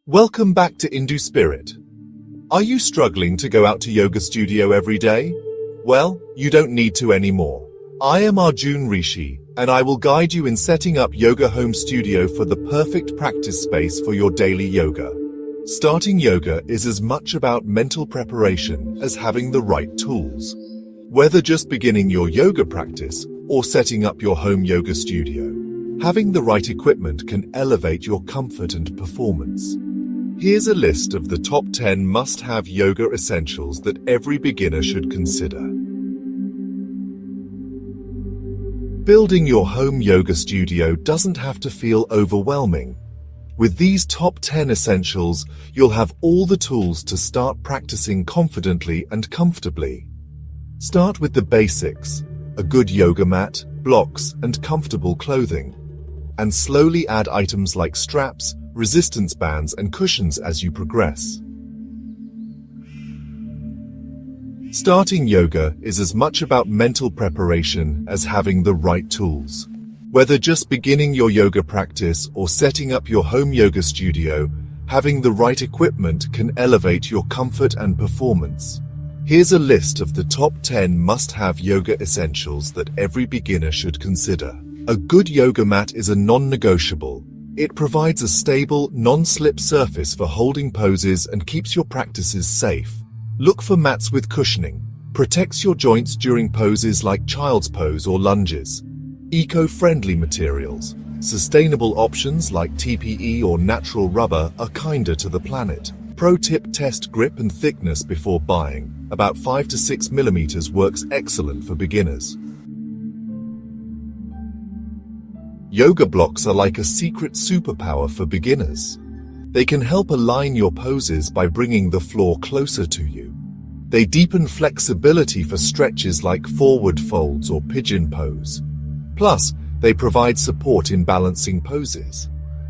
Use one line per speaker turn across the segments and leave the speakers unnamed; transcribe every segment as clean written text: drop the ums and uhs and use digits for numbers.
Welcome back to Indu Spirit. Are you struggling to go out to yoga studio every day? Well, you don't need to anymore. I am Arjun Rishi, and I will guide you in setting up yoga home studio for the perfect practice space for your daily yoga. Starting yoga is as much about mental preparation as having the right tools. Whether just beginning your yoga practice or setting up your home yoga studio, having the right equipment can elevate your comfort and performance. Here's a list of the top 10 must-have yoga essentials that every beginner should consider. Building your home yoga studio doesn't have to feel overwhelming. With these top 10 essentials, you'll have all the tools to start practicing confidently and comfortably. Start with the basics: a good yoga mat, blocks, and comfortable clothing. And slowly add items like straps, resistance bands, and cushions as you progress. Starting yoga is as much about mental preparation as having the right tools. Whether just beginning your yoga practice or setting up your home yoga studio, having the right equipment can elevate your comfort and performance. Here's a list of the top 10 must-have yoga essentials that every beginner should consider. A good yoga mat is a non-negotiable. It provides a stable, non-slip surface for holding poses and keeps your practices safe. Look for mats with cushioning. Protects your joints during poses like child's pose or lunges. Eco-friendly materials. Sustainable options like TPE or natural rubber are kinder to the planet. Pro tip: test grip and thickness before buying. About 5 to 6 millimeters works excellent for beginners. Yoga blocks are like a secret superpower for beginners. They can help align your poses by bringing the floor closer to you. They deepen flexibility for stretches like forward folds or pigeon pose. Plus, they provide support in balancing poses.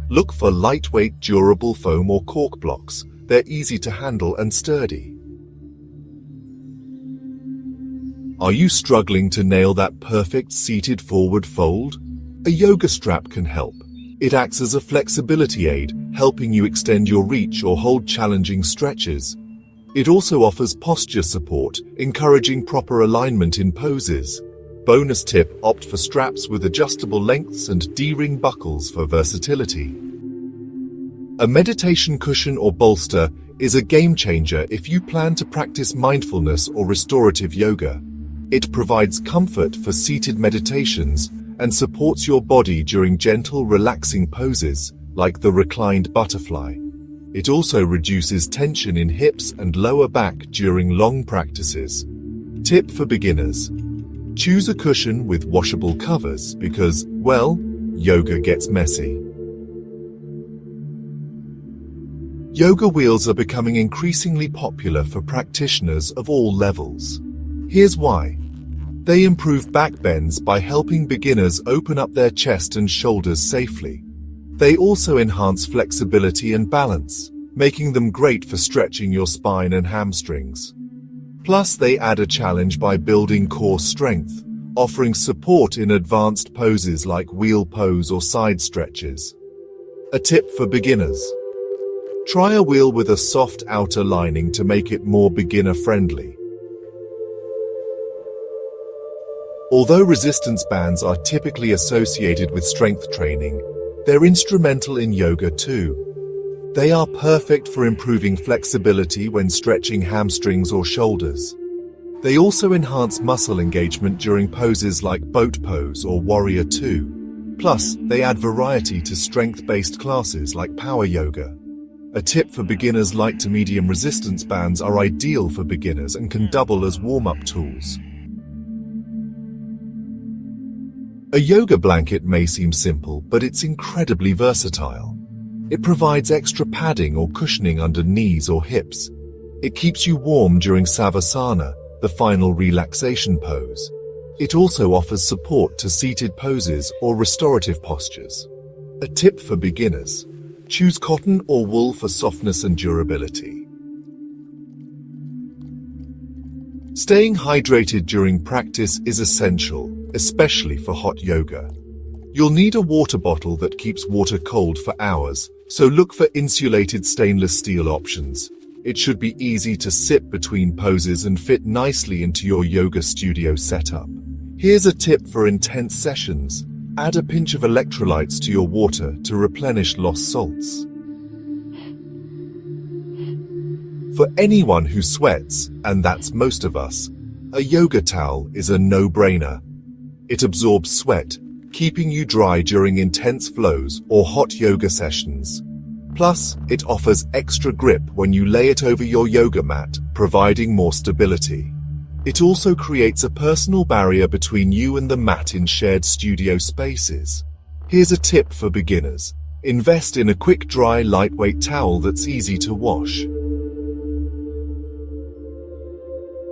Look for lightweight, durable foam or cork blocks. They're easy to handle and sturdy. Are you struggling to nail that perfect seated forward fold? A yoga strap can help. It acts as a flexibility aid, helping you extend your reach or hold challenging stretches. It also offers posture support, encouraging proper alignment in poses. Bonus tip: opt for straps with adjustable lengths and D-ring buckles for versatility. A meditation cushion or bolster is a game changer if you plan to practice mindfulness or restorative yoga. It provides comfort for seated meditations and supports your body during gentle, relaxing poses, like the reclined butterfly. It also reduces tension in hips and lower back during long practices. Tip for beginners: choose a cushion with washable covers because, well, yoga gets messy. Yoga wheels are becoming increasingly popular for practitioners of all levels. Here's why. They improve back bends by helping beginners open up their chest and shoulders safely. They also enhance flexibility and balance, making them great for stretching your spine and hamstrings. Plus, they add a challenge by building core strength, offering support in advanced poses like wheel pose or side stretches. A tip for beginners: try a wheel with a soft outer lining to make it more beginner-friendly. Although resistance bands are typically associated with strength training, they're instrumental in yoga too. They are perfect for improving flexibility when stretching hamstrings or shoulders. They also enhance muscle engagement during poses like boat pose or warrior two. Plus, they add variety to strength-based classes like power yoga. A tip for beginners: light to medium resistance bands are ideal for beginners and can double as warm-up tools. A yoga blanket may seem simple, but it's incredibly versatile. It provides extra padding or cushioning under knees or hips. It keeps you warm during savasana, the final relaxation pose. It also offers support to seated poses or restorative postures. A tip for beginners: choose cotton or wool for softness and durability. Staying hydrated during practice is essential, especially for hot yoga. You'll need a water bottle that keeps water cold for hours, So look for insulated stainless steel options. It should be easy to sit between poses and fit nicely into your yoga studio setup. Here's a tip for intense sessions. Add a pinch of electrolytes to your water to replenish lost salts. For anyone who sweats, and that's most of us, a yoga towel is a no-brainer. It absorbs sweat, keeping you dry during intense flows or hot yoga sessions. Plus, it offers extra grip when you lay it over your yoga mat, providing more stability. It also creates a personal barrier between you and the mat in shared studio spaces. Here's a tip for beginners. Invest in a quick, dry, lightweight towel that's easy to wash.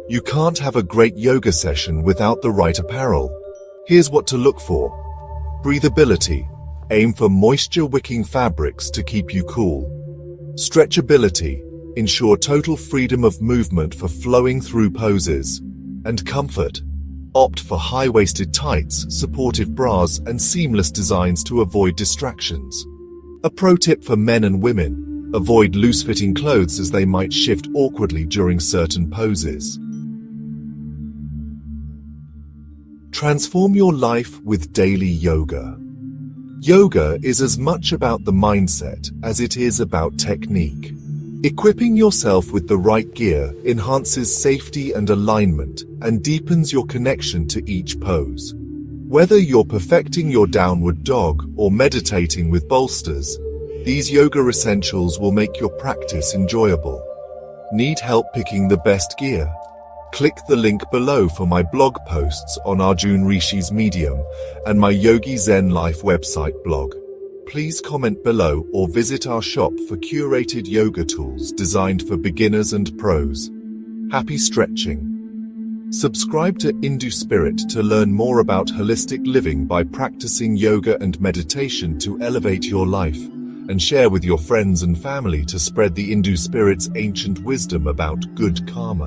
You can't have a great yoga session without the right apparel. Here's what to look for. Breathability. Aim for moisture-wicking fabrics to keep you cool. Stretchability. Ensure total freedom of movement for flowing through poses. And comfort. Opt for high-waisted tights, supportive bras, and seamless designs to avoid distractions. A pro tip for men and women. Avoid loose-fitting clothes as they might shift awkwardly during certain poses. Transform your life with daily yoga. Yoga is as much about the mindset as it is about technique. Equipping yourself with the right gear enhances safety and alignment and deepens your connection to each pose. Whether you're perfecting your downward dog or meditating with bolsters, these yoga essentials will make your practice enjoyable. Need help picking the best gear? Click the link below for my blog posts on Arjun Rishi's Medium and my Yogi Zen Life website blog. Please comment below or visit our shop for curated yoga tools designed for beginners and pros. Happy stretching! Subscribe to Indu Spirit to learn more about holistic living by practicing yoga and meditation to elevate your life, and share with your friends and family to spread the Indu Spirit's ancient wisdom about good karma.